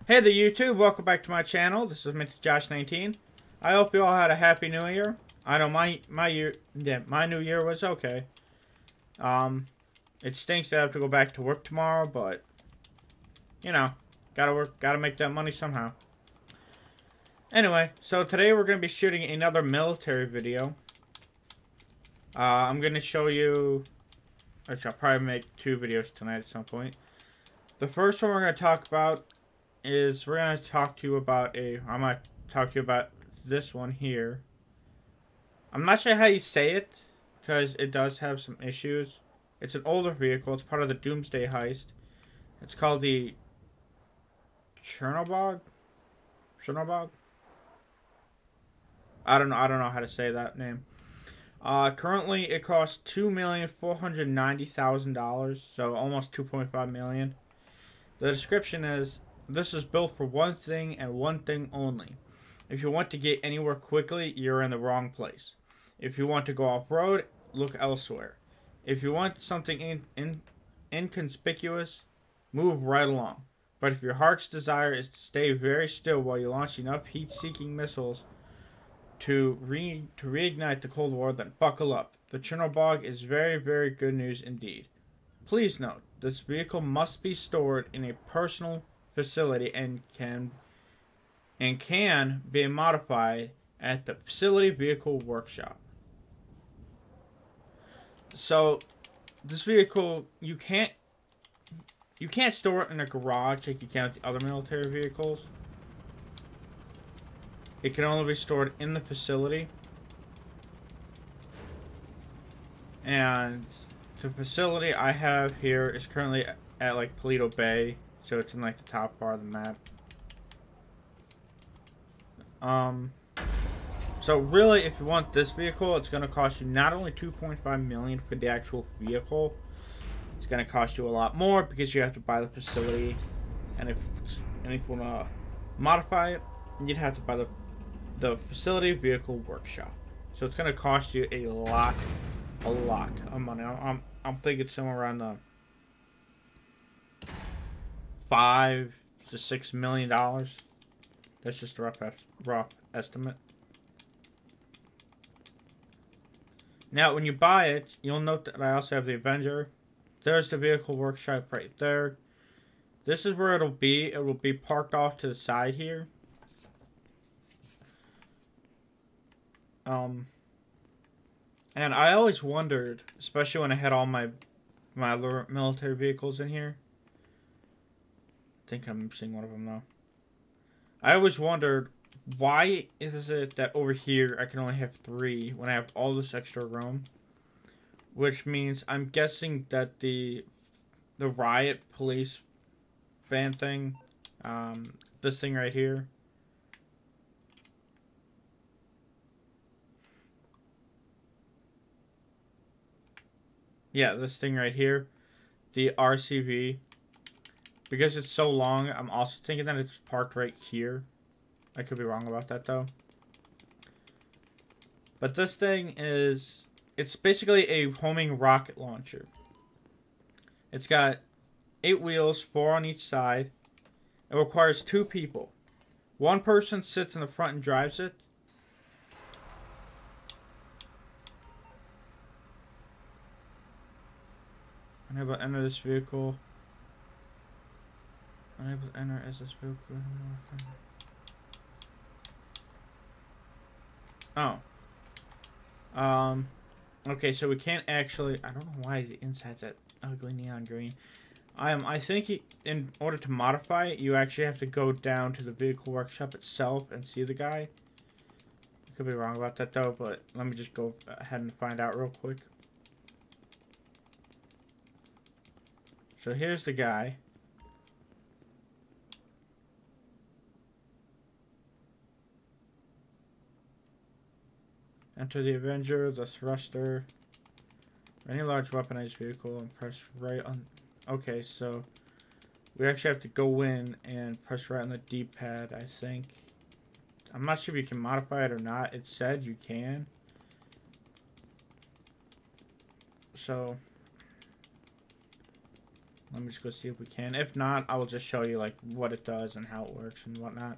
Hey there YouTube, welcome back to my channel. This is Minty Josh 19. I hope you all had a happy new year. I know my new year was okay. It stinks that I have to go back to work tomorrow, but you know, gotta make that money somehow. Anyway, so today we're gonna be shooting another military video. I'm gonna show you, actually I'll probably make two videos tonight at some point. The first one we're gonna talk about is I'm gonna talk to you about this one here. I'm not sure how you say it because it does have some issues. It's an older vehicle. It's part of the Doomsday heist. It's called the Chernobog. I don't know how to say that name. Currently it costs $2,490,000, so almost $2.5 million. The description is, this is built for one thing and one thing only. If you want to get anywhere quickly, you're in the wrong place. If you want to go off-road, look elsewhere. If you want something inconspicuous, move right along. But if your heart's desire is to stay very still while you launch enough heat-seeking missiles to reignite the Cold War, then buckle up. The Chernobog is very, very good news indeed. Please note, this vehicle must be stored in a personal facility and can be modified at the facility vehicle workshop. So this vehicle, you can't store it in a garage like you can with the other military vehicles. It can only be stored in the facility. And the facility I have here is currently at like Paleto Bay, so it's in like the top part of the map. So really, if you want this vehicle, it's going to cost you not only $2.5 million for the actual vehicle, it's going to cost you a lot more because you have to buy the facility, and if you want to modify it, you'd have to buy the facility vehicle workshop. So it's going to cost you a lot of money. I'm thinking somewhere around the $5 to $6 million. That's just a rough estimate. Now, when you buy it, you'll note that I also have the Avenger. There's the vehicle workshop right there. This is where it'll be. It will be parked off to the side here. And I always wondered, especially when I had all my other military vehicles in here. I think I'm seeing one of them now. I always wondered, why is it that over here I can only have 3 when I have all this extra room? Which means I'm guessing that the riot police van thing, this thing right here, yeah, this thing right here, the RCV, because it's so long, I'm also thinking that it's parked right here. I could be wrong about that though. But this thing is, it's basically a homing rocket launcher. It's got 8 wheels, 4 on each side. It requires 2 people. One person sits in the front and drives it. Unable to enter this vehicle. Unable to enter as this vehicle. Oh. Okay, so we can't actually... I don't know why the inside's that ugly neon green. I think in order to modify it, you actually have to go down to the vehicle workshop itself and see the guy. I could be wrong about that though, but let me just go ahead and find out real quick. So here's the guy. Enter the Avenger, the thruster, any large weaponized vehicle, and press right on... Okay, so we actually have to go in and press right on the D-pad, I think. I'm not sure if you can modify it or not. It said you can. So Let me just go see if we can. If not, I will just show you like what it does and how it works and whatnot.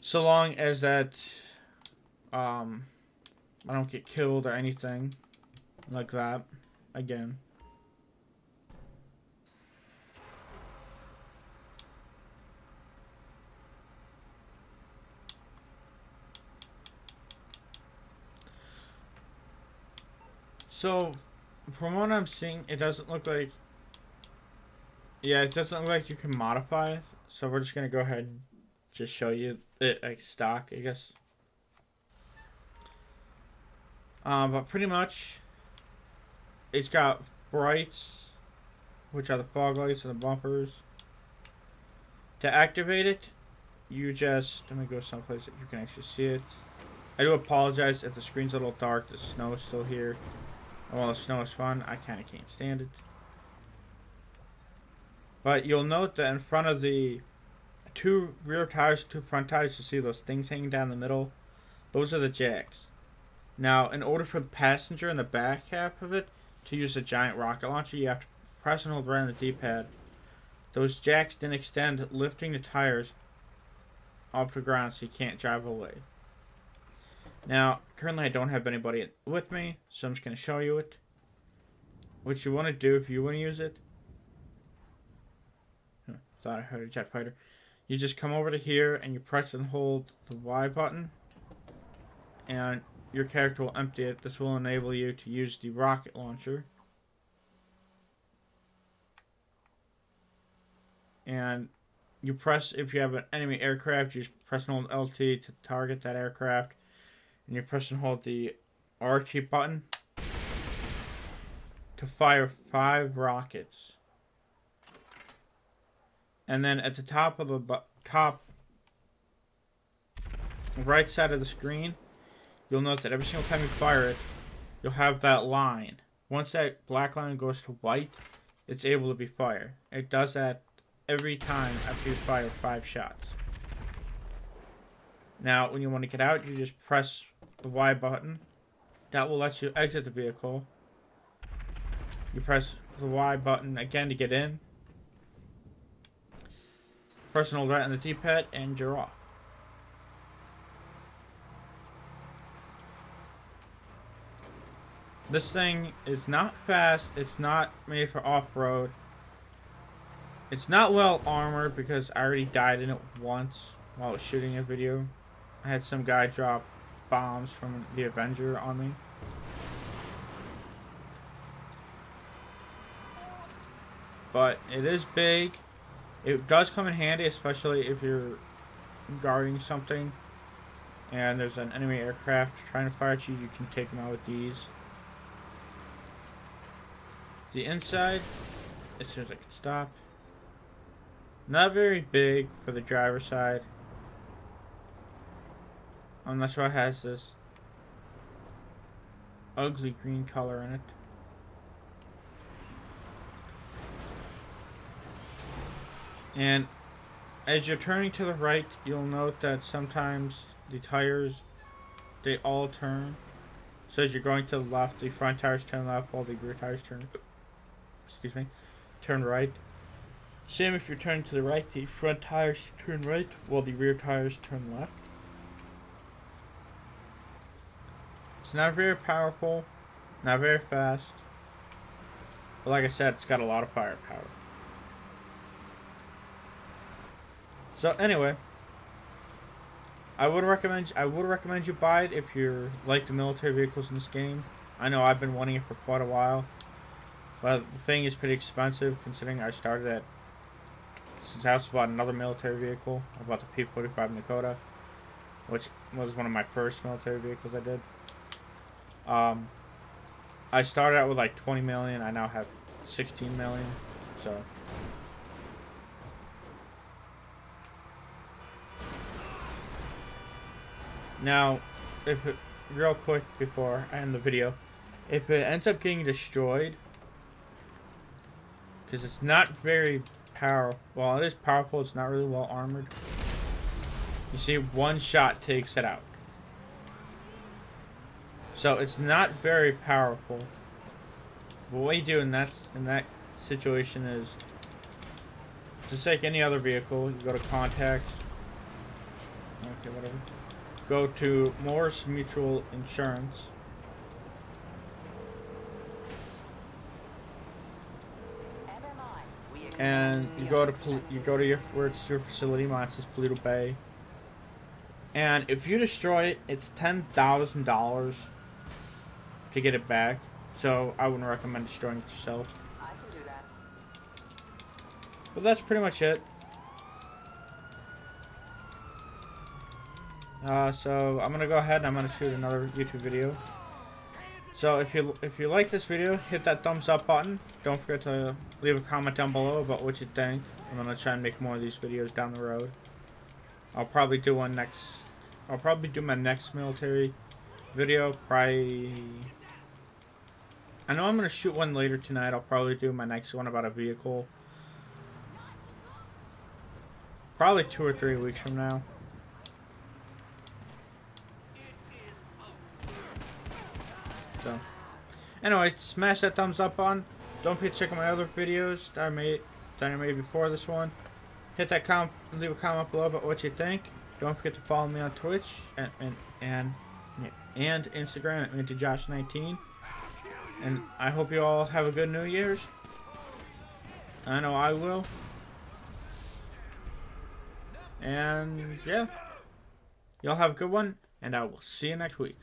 So long as that I don't get killed or anything like that again. So from what I'm seeing, it doesn't look like, yeah, it doesn't look like you can modify it. So we're just gonna go ahead and just show you it like stock, I guess. But pretty much, it's got brights, which are the fog lights and the bumpers. To activate it, you just, let me go someplace that you can actually see it. I do apologize if the screen's a little dark, the snow is still here. And while the snow is fun, I kind of can't stand it. But you'll note that in front of the 2 rear tires, 2 front tires, you see those things hanging down the middle. Those are the jacks. Now, in order for the passenger in the back half of it to use a giant rocket launcher, you have to press and hold right on the D-pad. Those jacks then extend, lifting the tires off the ground so you can't drive away. Now, currently I don't have anybody with me, so I'm just going to show you it. What you want to do if you want to use it. Thought I heard a jet fighter. You just come over to here and you press and hold the Y button. And your character will empty it. This will enable you to use the rocket launcher. And you press, if you have an enemy aircraft, you just press and hold LT to target that aircraft. And you press and hold the RT button to fire 5 rockets. And then at the top of the top right side of the screen, you'll note that every single time you fire it, you'll have that line. Once that black line goes to white, it's able to be fired. It does that every time after you fire 5 shots. Now, when you want to get out, you just press the Y button. That will let you exit the vehicle. You press the Y button again to get in. Press and hold right on the D-pad and you're off. This thing is not fast. It's not made for off-road. It's not well armored because I already died in it once while I was shooting a video. I had some guy drop bombs from the Avenger on me. But it is big. It does come in handy, especially if you're guarding something and there's an enemy aircraft trying to fire at you. You can take them out with these. The inside, as soon as I can stop, not very big for the driver's side. That's why it has this ugly green color in it. And as you're turning to the right, you'll note that sometimes the tires, they all turn. So as you're going to the left, the front tires turn left while the rear tires turn right. Same if you're turning to the right, the front tires turn right while the rear tires turn left. It's not very powerful, not very fast, but like I said, it's got a lot of firepower. So anyway, I would recommend you buy it if you like the military vehicles in this game. I know I've been wanting it for quite a while, but the thing is pretty expensive considering I started at, since I also bought another military vehicle. I bought the P-45 Dakota, which was one of my first military vehicles I did. I started out with like 20 million. I now have 16 million. So now, if it, real quick before I end the video, if it ends up getting destroyed, because it's not very powerful, well, it is powerful, it's not really well armored. You see, one shot takes it out. So it's not very powerful. But what you do in that situation is just like any other vehicle. You go to contacts. Okay, whatever. Go to Morris Mutual Insurance. And you go to your where it's your facility. Mine says Polito Bay. And if you destroy it, it's $10,000 to get it back. So I wouldn't recommend destroying it yourself. I can do that. But that's pretty much it. So I'm gonna go ahead and I'm gonna shoot another YouTube video. So if you like this video, hit that thumbs up button. Don't forget to leave a comment down below about what you think. I'm gonna try and make more of these videos down the road. I'll probably do one next. I'll probably do my next military video. Probably. I know I'm gonna shoot one later tonight. I'll probably do my next one about a vehicle. Probably 2 or 3 weeks from now. So, anyway, smash that thumbs up button. Don't forget to check out my other videos that I made before this one. Hit that leave a comment below about what you think. Don't forget to follow me on Twitch and Instagram at MintyJosh19. And I hope you all have a good New Year's. I know I will. And yeah, y'all have a good one, and I will see you next week.